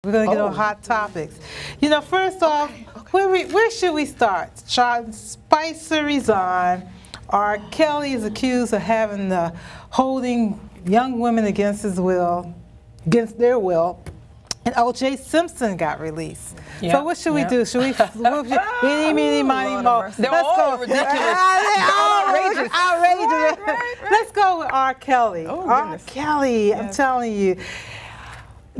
We're going to get on hot topics. You know, first off, where should we start? Spicer resigned. R. Kelly is accused of having holding young women against their will. And O.J. Simpson got released. Yep. So what should we do? Should we? Any, meeny, miny, mo. They're all ridiculous. Outrageous. Right. Let's go with R. Kelly. R. Kelly, yes. I'm telling you.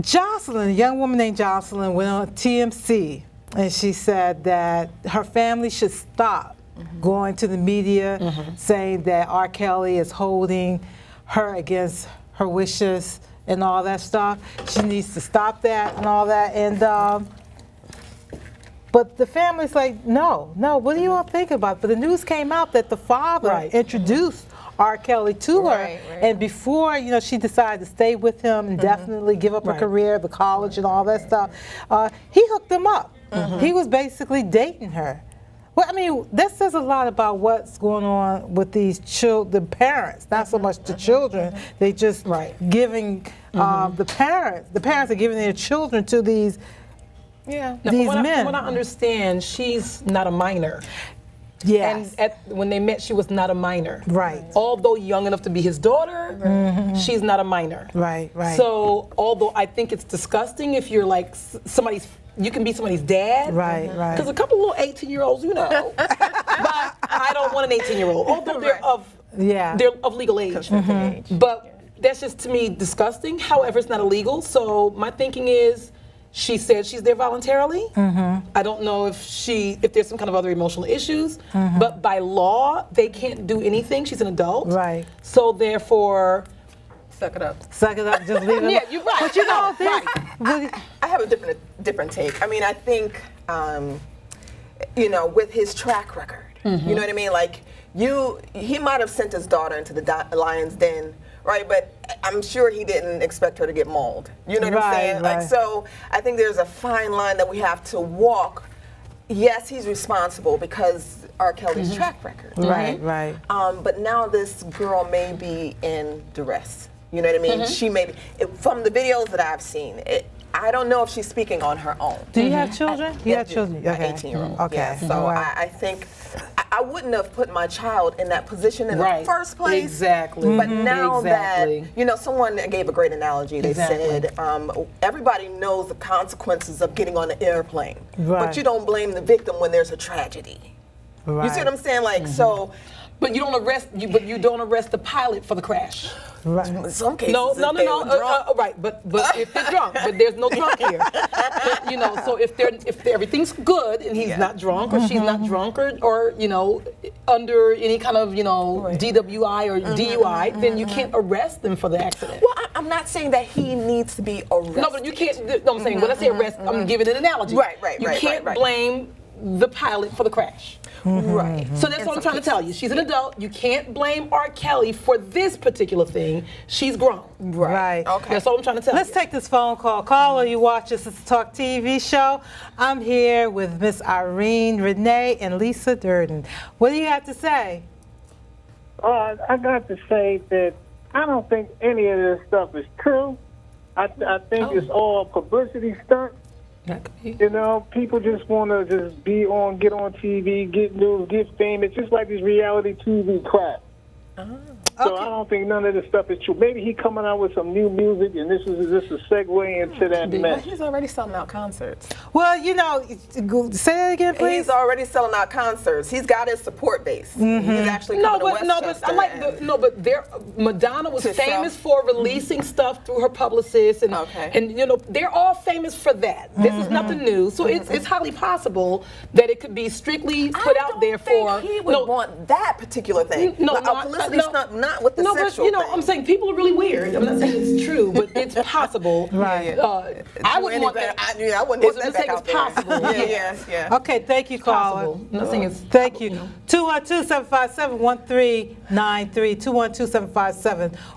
Jocelyn, a young woman named Jocelyn, went on TMC, and she said that her family should stop going to the media saying that R. Kelly is holding her against her wishes and all that stuff. She needs to stop that and all that. And but the family's like, no, what do you all think about it? But the news came out that the father introduced R. Kelly to her, and before she decided to stay with him and definitely give up her career, the college and all that stuff, he hooked them up. He was basically dating her. Well, I mean, that says a lot about what's going on with these the parents, not so much the children. They just giving the parents are giving their children to these men. From what I understand, she's not a minor. Yes. And when they met, she was not a minor. Right. Although young enough to be his daughter, she's not a minor. Right. So, although I think it's disgusting if you're like you can be somebody's dad. Right. Because a couple little 18-year-olds, but I don't want an 18-year-old. Although they're of legal age. But that's just, to me, disgusting. However, it's not illegal. So my thinking is, she said she's there voluntarily. I don't know if there's some kind of other emotional issues, but by law, they can't do anything. She's an adult. Right. So therefore, suck it up. Suck it up, just leave it. Yeah, you're right. But I have a different take. I mean, I think, with his track record, you know what I mean? Like, he might have sent his daughter into the lion's den, right? But I'm sure he didn't expect her to get mauled. You know what I'm saying? Like, so I think there's a fine line that we have to walk. Yes, he's responsible because R. Kelly's track record. Right. But now this girl may be in duress. You know what I mean? She may be, from the videos that I've seen, I don't know if she's speaking on her own. Do you have children? You have children? Okay. 18-year-old. Okay. Yeah, so I think I wouldn't have put my child in that position in the first place. Exactly. But now that, someone gave a great analogy. They said, everybody knows the consequences of getting on an airplane. But you don't blame the victim when there's a tragedy. You see what I'm saying? Like, so. But you don't arrest the pilot for the crash. Right. In some cases, no. Right, but if they're drunk, but there's no drunk here. But, so if everything's good and he's not drunk or she's not drunk or under any kind of DWI or DUI, then you can't arrest them for the accident. Well, I'm not saying that he needs to be arrested. No, but you can't. No, I'm saying when I say arrest, I'm giving an analogy. Right. You can't blame the pilot for the crash. Right. So that's what I'm trying to tell you. She's an adult. You can't blame R. Kelly for this particular thing. She's grown. Right. Okay. That's what I'm trying to tell you. Let's take this phone call. Caller, you watch this SISTAH Talk TV show. I'm here with Miss Irene, Renee, and Lisa Durden. What do you have to say? I got to say that I don't think any of this stuff is true. I think it's all publicity stunt. People just want to get on TV, get news, get famous, just like this reality TV crap. So I don't think none of this stuff is true. Maybe he coming out with some new music, and this is just a segue into that mess. He's already selling out concerts. Well, say that again, please. He's already selling out concerts. He's got his support base. He's actually coming to Westchester. But Madonna was famous for releasing stuff through her publicist, and they're all famous for that. This is nothing new, so it's highly possible that it could be strictly put out there for. He would want that particular thing. Publicity stunt. Not with the sexual thing. I'm saying people are really weird. I'm not saying it's true, but it's possible. Right. I wouldn't want that. I wouldn't want that back out there. It's possible. Yeah. Okay, thank you, caller. I'm not saying it's thank you. 212-757-1393.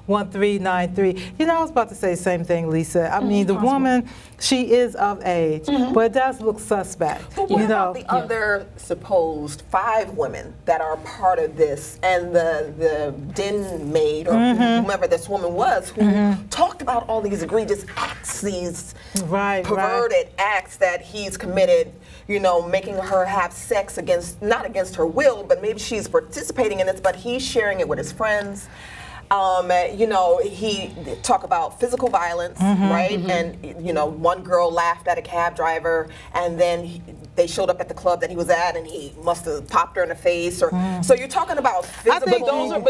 212-757-1393. I was about to say the same thing, Lisa. I mean, the woman she is of age, but it does look suspect. But what about the other supposed 5 women that are part of this, and the den maid or whomever this woman was, who talked about all these egregious acts, these perverted acts that he's committed, you know, making her have sex not against her will, but maybe she's participating in this, but he's sharing it with his friends. You know, he talk about physical violence, right? And, you know, one girl laughed at a cab driver, and then they showed up at the club that he was at, and he must have popped her in the face. Or so you're talking about physical violence.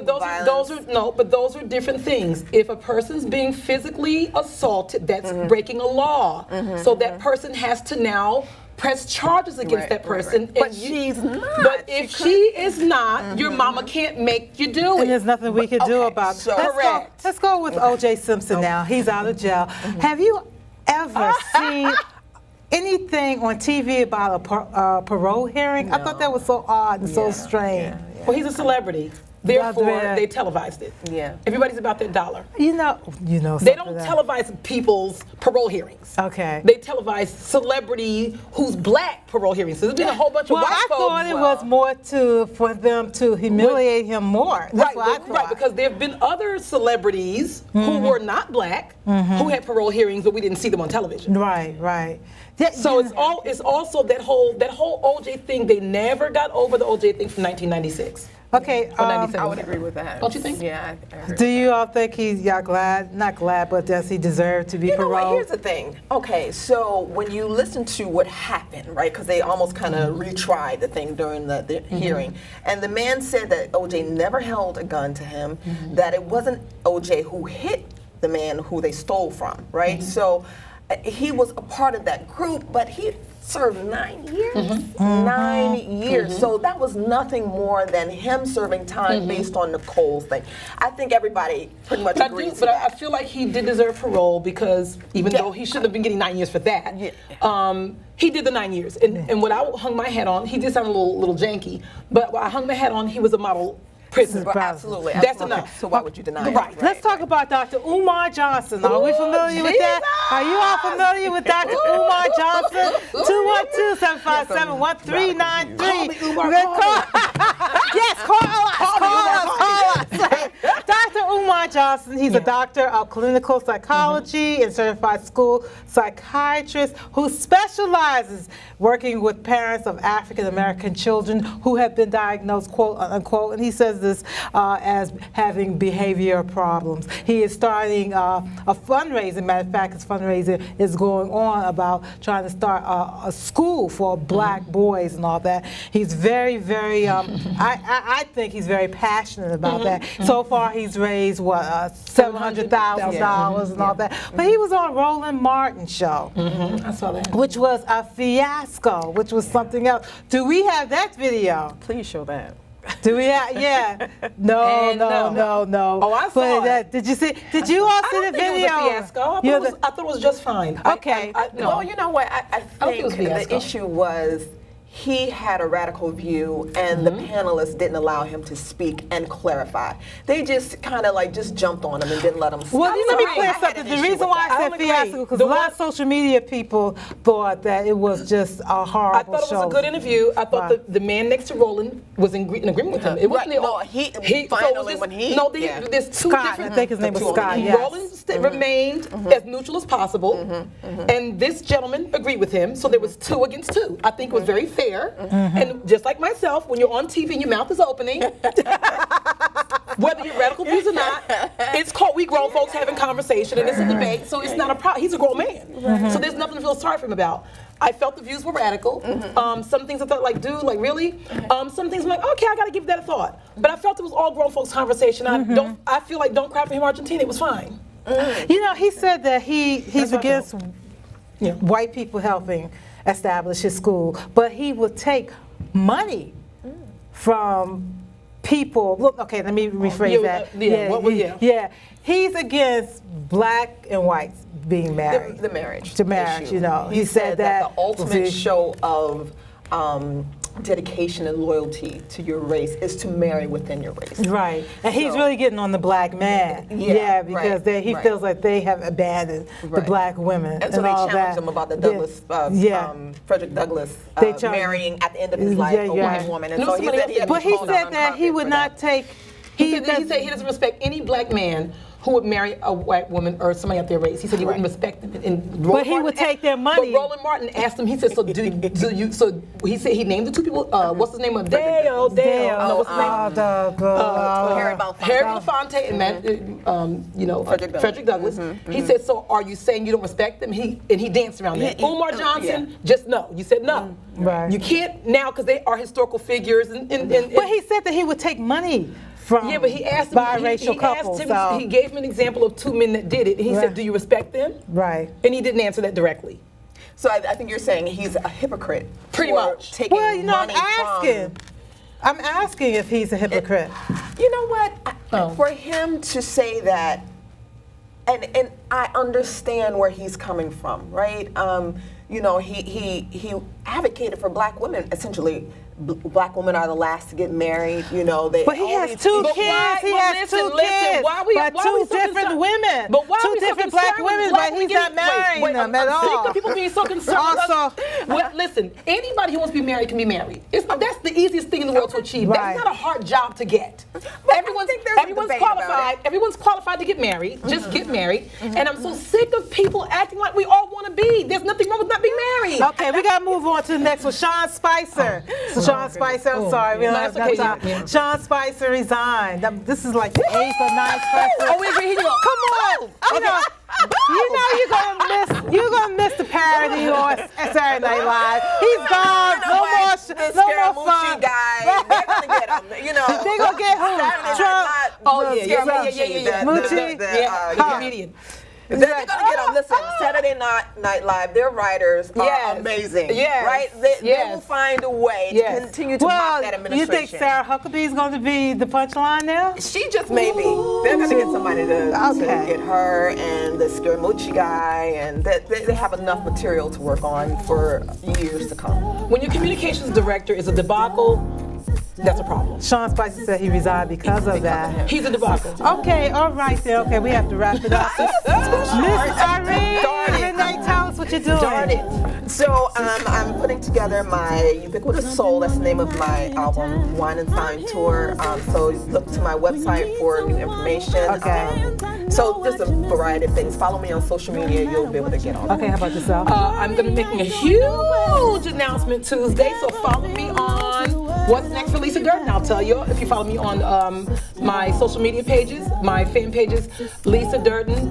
But those are different things. If a person's being physically assaulted, that's breaking a law. So that person has to now press charges against that person. But she's not. But if she is not, your mama can't make you do it. And there's nothing we can do about it. So Let's go with O.J. Simpson now. He's out of jail. Have you ever seen anything on TV about a parole hearing? I thought that was so odd and so strange. Well, he's a celebrity. Therefore, they televised it. Yeah. Everybody's about their dollar. You know. They don't televise people's parole hearings. Okay. They televise celebrity who's black parole hearings. So there's been a whole bunch of white folks. Well, I thought it was more for them to humiliate him more. That's what I thought. Right, because there have been other celebrities who were not black who had parole hearings, but we didn't see them on television. Right. So it's also that whole OJ thing. They never got over the OJ thing from 1996. Okay, I would agree with that. Don't you think? Yeah, I agree. Do you all think y'all glad? Not glad, but does he deserve to be You know paroled? what? Here's the thing. Okay, so when you listen to what happened, right, because they almost kind of retried the thing during the hearing, and the man said that OJ never held a gun to him, that it wasn't OJ who hit the man who they stole from, right? So he was a part of that group, but he served 9 years. 9 years. So that was nothing more than him serving time based on Nicole's thing. I think everybody pretty much agrees. But I feel like he did deserve parole because even though he shouldn't have been getting 9 years for that, he did the 9 years. And what I hung my hat on, he did sound a little janky, but what I hung my hat on, he was a model prison. Absolutely. That's enough. So why would you deny it? Right. Let's talk about Dr. Umar Johnson. Are we familiar with that? Are you all familiar with Dr. Umar Johnson? 212-757-1393. Yes, call us. Dr. Umar Johnson, he's a doctor of clinical psychology and certified school psychiatrist who specializes working with parents of African American children who have been diagnosed, quote unquote, and he says this as having behavior problems. He is starting a fundraiser. Matter of fact, his fundraiser is going on about trying to start a school for black boys and all that. He's very, very, I think he's very passionate about that. So far, he's raised, what, $700,000 and all that. But he was on Roland Martin's show. I saw that. Which was a fiasco, which was something else. Do we have that video? Please show that. Do we have? Yeah. No. Oh, I saw it. Did you see? Did you all see the video? It was a fiasco. I thought it was just fine. Okay. Well, you know what? I think the issue was he had a radical view, and the panelists didn't allow him to speak and clarify. They just kind of just jumped on him and didn't let him speak. Well, let me clear something. The reason why I said fiasco because a lot of social media people thought that it was just a horrible show. I thought it was a good interview. I thought the man next to Roland was in agreement with him. It wasn't there's two Scott, different. I think his name was Scott. Yes. Roland remained as neutral as possible, and this gentleman agreed with him. So there was 2 against 2. I think it was very fair. And just like myself, when you're on TV and your mouth is opening, whether you're radical views or not, it's called we grown folks having conversation, and it's a debate. So it's not a problem. He's a grown man, so there's nothing to feel sorry for him about. I felt the views were radical. Some things I thought, really? Some things I'm like, okay, I got to give that a thought. But I felt it was all grown folks conversation. I feel like don't cry for him, Argentina. It was fine. You know, he said that he's against white people helping establish his school, but he would take money from people. Look, okay, let me rephrase that. He's against black and whites being married. The marriage. To marriage, issue. you know. He said that the ultimate show of dedication and loyalty to your race is to marry within your race. Right, and he's really getting on the black man. Yeah, because right, he feels like they have abandoned the black women and so they all challenged that. him about the Douglas, Frederick Douglas, marrying at the end of his life a white woman. And so he said he had but he said that he would not take. He said he doesn't respect any black man who would marry a white woman or somebody of their race. He said he wouldn't respect them. But he would take their money. But Roland Martin asked him, he said, so do you, so he said he named the two people, what's his name? Dale. No, what's his name? Harry Belafonte and Matt, Frederick Douglass. He said, so are you saying you don't respect them? And he danced around that. Umar Johnson, just no. You said no. Right. You can't now because they are historical figures. But he said that he would take money from but he asked him, biracial couples. He gave him an example of two men that did it, and he said, do you respect them? Right. And he didn't answer that directly. So I think you're saying he's a hypocrite. Pretty much. Taking I'm asking if he's a hypocrite. You know what? For him to say that, and I understand where he's coming from, right? He advocated for black women, essentially. Black women are the last to get married, But he has two kids. He has two kids. By two different women. But why two different black women, but he's not marrying them at all. I'm sick of people being so concerned. Well, listen, anybody who wants to be married can be married. That's the easiest thing in the world to achieve. That's not a hard job to get. Everyone's qualified. Everyone's qualified to get married. Just get married. And I'm so sick of people acting like we all want to be. There's nothing wrong with not being married. Okay, we gotta move on to the next one. Sean Spicer. Sean Spicer, I'm sorry, we don't have enough time. Sean Spicer resigned. This is like the 8th or 9th person. We agree. Come on. You're gonna miss the parody on Saturday Night Live. He's gone. No more fun. Guy, they're gonna get him. They're gonna get who? Trump. Moochie. The comedian. They're gonna get them. Listen, Saturday Night Live, their writers are amazing. Yes. Right? They will find a way to continue to mock that administration. You think Sarah Huckabee is going to be the punchline now? She just may be. They're gonna get somebody to get her and the Scaramucci guy, and they have enough material to work on for years to come. When your communications director is a debacle, that's a problem. Sean Spicer said he resigned because of that. He's a debacle. Okay, all right then. Okay, we have to wrap it up. Miss Irene, tell us what you're doing. Darn it. So I'm putting together my Ubiquitous Soul. That's the name of my album, Wine and Sign Tour. So look to my website for new information. Okay. So just a variety of things. Follow me on social media. You'll be able to get on. Okay, how about yourself? I'm going to be making a huge announcement Tuesday, so follow me on What's Next for Lisa Durden. I'll tell you if you follow me on my social media pages, my fan pages, Lisa Durden,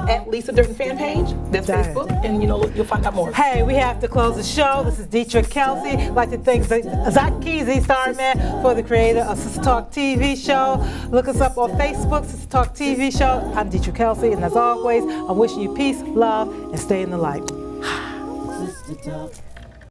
at Lisa Durden fan page. That's Facebook, and you'll find out more. Hey, we have to close the show. This is Dietrich Kelsey. I'd like to thank ZAKKEE, STARMAN, for the creator of Sister Talk TV show. Look us up on Facebook, Sister Talk TV show. I'm Dietrich Kelsey, and as always, I'm wishing you peace, love, and stay in the light.